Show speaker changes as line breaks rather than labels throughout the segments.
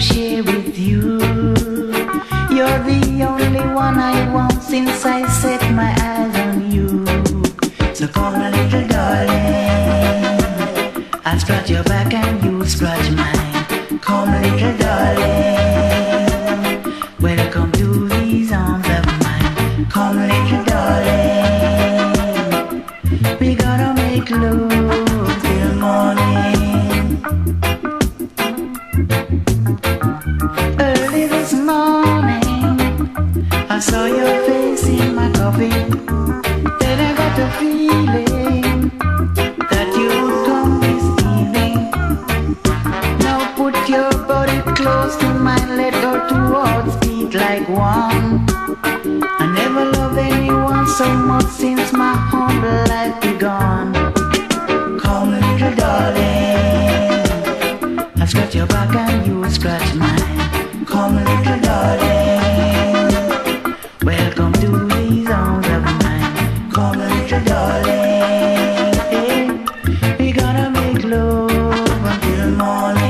share with you. You're the only one I want since I set my eyes on you. So come a little darling, I'll scratch your back and you scratch mine. Come little darling, welcome to these arms of mine. Come little darling, we gotta make love till morning. Early this morning, I saw your face in my coffee. Then I got the feeling that you would come this evening. Now put your body close to mine, let our two hearts beat like one. I never loved anyone so much since my humble life begun. Come little darling, I scratch your back and you scratch mine. Come little darling, welcome to these arms of mine. Come little darling, we gonna make love until morning.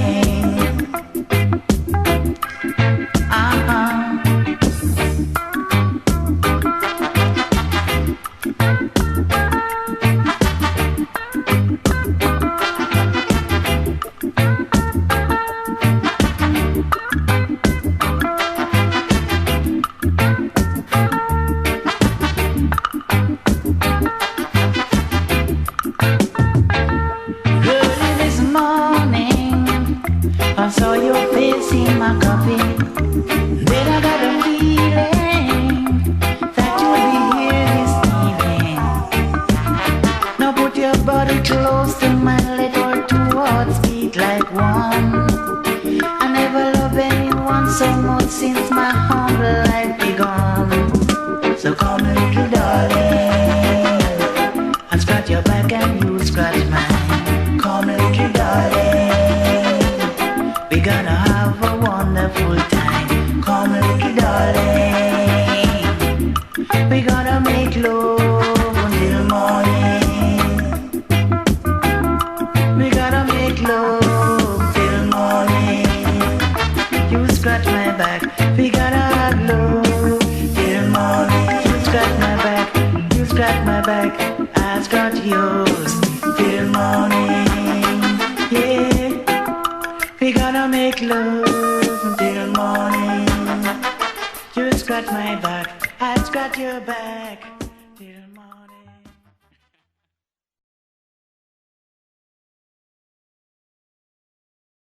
I saw your face in my coffee. Then I got a feeling that you'll be here this evening. Now put your body close to mine, let our two hearts beat like one. I never loved anyone so much since my humble life begun. So come little darling, I'll scratch your back and you scratch mine. Come little darling, we gonna have a wonderful time. Come little darling, we gonna make love until morning. We gotta make love till morning. You scratch my back, we gotta have love till morning. You scratch my back, you scratch my back, I scratch yours till morning. Yeah. We gonna make love until morning. You scratch my back, I scratch your back.